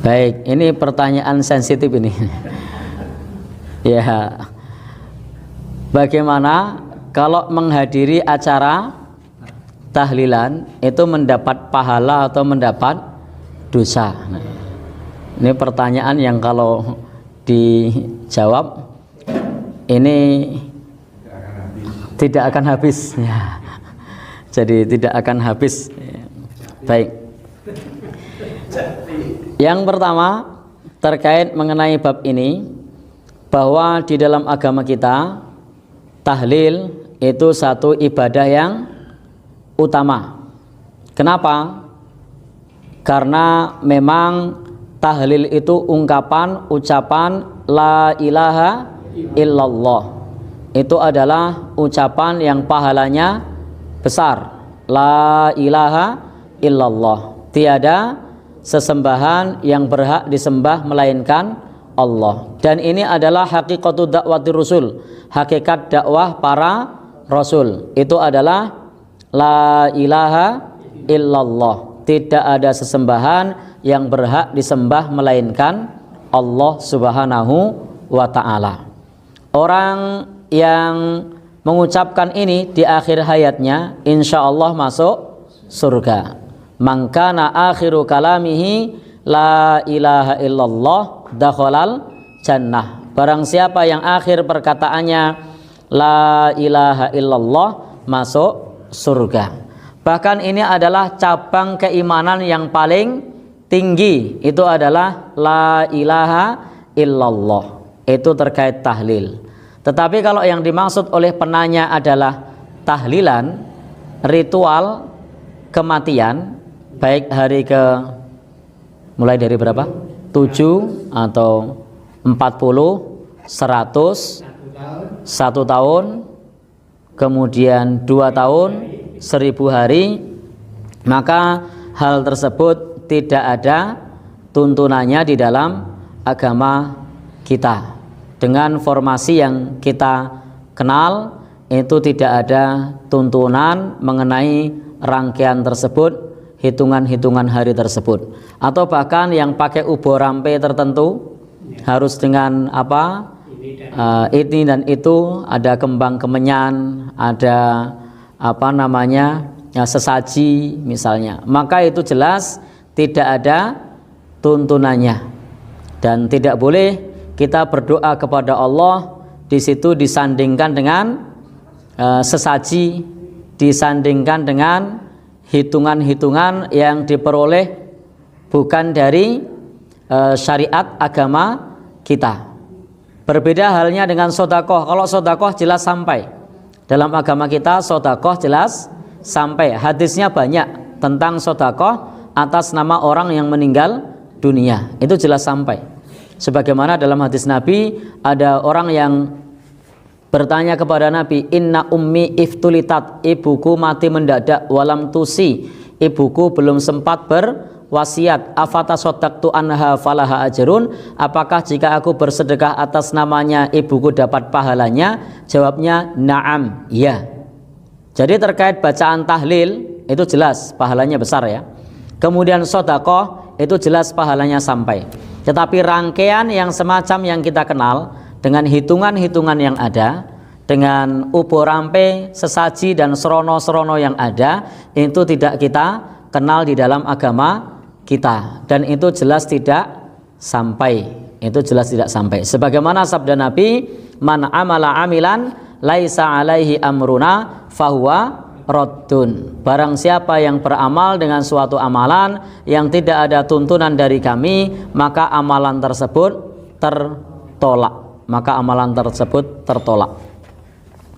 Baik, ini pertanyaan sensitif ini. Ya, bagaimana kalau menghadiri acara tahlilan itu mendapat pahala atau mendapat dosa? Nah, ini pertanyaan yang kalau dijawab ini tidak akan habis. Ya. Jadi tidak akan habis. Baik. Yang pertama terkait mengenai bab ini, bahwa di dalam agama kita tahlil itu satu ibadah yang utama. Kenapa? Karena memang tahlil itu ungkapan, ucapan la ilaha illallah. Itu adalah ucapan yang pahalanya besar. La ilaha illallah. Tiada sesembahan yang berhak disembah melainkan Allah. Dan ini adalah hakikatu dakwati rusul, hakikat dakwah para rasul. Itu adalah la ilaha illallah. Tidak ada sesembahan yang berhak disembah melainkan Allah subhanahu wa ta'ala. Orang yang mengucapkan ini di akhir hayatnya insya Allah masuk surga. Man kana akhiru kalamihi la ilaha illallah dakhalal jannah. Barang siapa yang akhir perkataannya la ilaha illallah masuk surga. Bahkan ini adalah cabang keimanan yang paling tinggi, itu adalah la ilaha illallah. Itu terkait tahlil. Tetapi kalau yang dimaksud oleh penanya adalah tahlilan, ritual kematian, baik hari ke mulai dari berapa? 7 atau 40, 100, 1 tahun, kemudian 2 tahun, 1000 hari, maka hal tersebut tidak ada tuntunannya di dalam agama kita. Dengan formasi yang kita kenal, itu tidak ada tuntunan mengenai rangkaian tersebut, hitungan-hitungan hari tersebut, atau bahkan yang pakai ubo rampe tertentu harus dengan apa, ini dan itu, ada kembang kemenyan, ada apa namanya, sesaji misalnya, maka itu jelas tidak ada tuntunannya. Dan tidak boleh kita berdoa kepada Allah di situ disandingkan dengan sesaji, disandingkan dengan hitungan-hitungan yang diperoleh bukan dari syariat agama kita. Berbeda halnya dengan sodakoh. Kalau sodakoh jelas sampai dalam agama kita, sodakoh jelas sampai. Hadisnya banyak tentang sodakoh atas nama orang yang meninggal dunia, itu jelas sampai. Sebagaimana dalam hadis Nabi, ada orang yang bertanya kepada Nabi, inna ummi iftulitat, ibuku mati mendadak, walam tusi, ibuku belum sempat berwasiat, afata sodaktu anha falaha ajrun, apakah jika aku bersedekah atas namanya ibuku dapat pahalanya? Jawabnya na'am, ya. Jadi terkait bacaan tahlil itu jelas pahalanya besar ya. Kemudian sodakoh itu jelas pahalanya sampai. Tetapi rangkaian yang semacam yang kita kenal dengan hitungan-hitungan yang ada, dengan ubo rampe, sesaji dan serono-serono yang ada, itu tidak kita kenal di dalam agama kita, dan itu jelas tidak sampai. Itu jelas tidak sampai. Sebagaimana sabda Nabi, man amala amilan laisa alaihi amruna fahuwa raddun. Barang siapa yang beramal dengan suatu amalan yang tidak ada tuntunan dari kami, maka amalan tersebut tertolak. Maka amalan tersebut tertolak.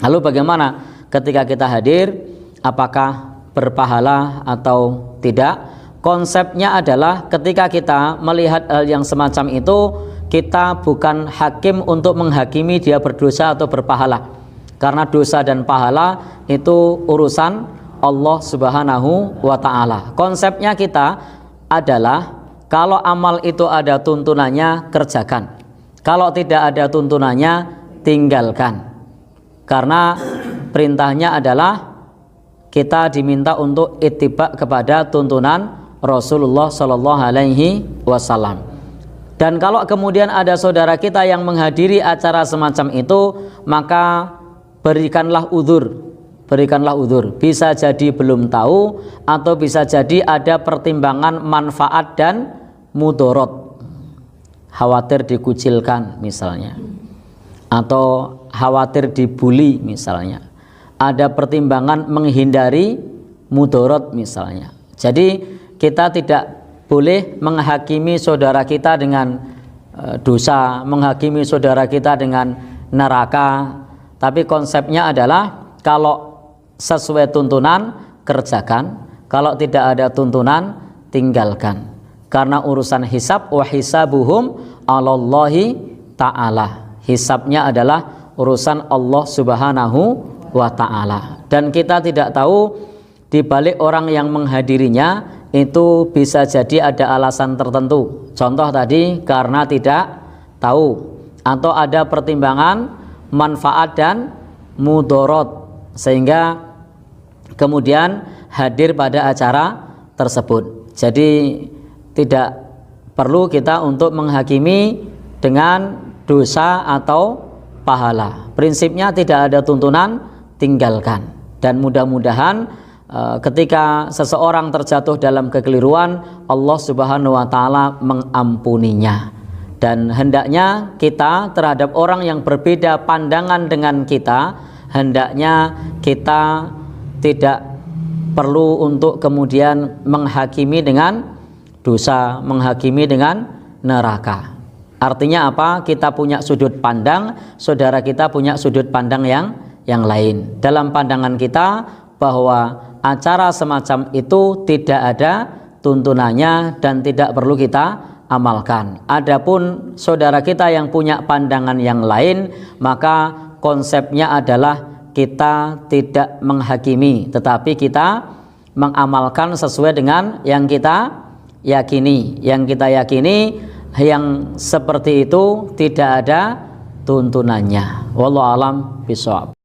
Lalu bagaimana ketika kita hadir? Apakah berpahala atau tidak? Konsepnya adalah ketika kita melihat hal yang semacam itu, kita bukan hakim untuk menghakimi dia berdosa atau berpahala. Karena dosa dan pahala itu urusan Allah subhanahu wa ta'ala. Konsepnya kita adalah kalau amal itu ada tuntunannya, kerjakan. Kalau tidak ada tuntunannya, tinggalkan. Karena perintahnya adalah kita diminta untuk ittiba kepada tuntunan Rasulullah Shallallahu Alaihi Wasallam. Dan kalau kemudian ada saudara kita yang menghadiri acara semacam itu, maka berikanlah udzur. Berikanlah udzur. Bisa jadi belum tahu, atau bisa jadi ada pertimbangan manfaat dan mudorot. Khawatir dikucilkan misalnya, atau khawatir dibully misalnya. Ada pertimbangan menghindari mudorot misalnya. Jadi kita tidak boleh menghakimi saudara kita dengan dosa, menghakimi saudara kita dengan neraka. Tapi konsepnya adalah kalau sesuai tuntunan kerjakan, kalau tidak ada tuntunan tinggalkan. Karena urusan hisab, wa hisabuhum 'alallahi ta'ala. Hisabnya adalah urusan Allah Subhanahu wa ta'ala. Dan kita tidak tahu di balik orang yang menghadirinya itu bisa jadi ada alasan tertentu. Contoh tadi karena tidak tahu, atau ada pertimbangan manfaat dan mudorot sehingga kemudian hadir pada acara tersebut. Jadi tidak perlu kita untuk menghakimi dengan dosa atau pahala. Prinsipnya tidak ada tuntunan, tinggalkan. Dan mudah-mudahan ketika seseorang terjatuh dalam kekeliruan, Allah Subhanahu wa ta'ala mengampuninya. Dan hendaknya kita terhadap orang yang berbeda pandangan dengan kita, hendaknya kita tidak perlu untuk kemudian menghakimi dengan dosa, menghakimi dengan neraka. Artinya apa? Kita punya sudut pandang, saudara kita punya sudut pandang yang lain. Dalam pandangan kita bahwa acara semacam itu tidak ada tuntunannya dan tidak perlu kita amalkan. Adapun saudara kita yang punya pandangan yang lain, maka konsepnya adalah kita tidak menghakimi, tetapi kita mengamalkan sesuai dengan yang kita yakini. Yang kita yakini yang seperti itu tidak ada tuntunannya. Wallahu a'lam bishawab.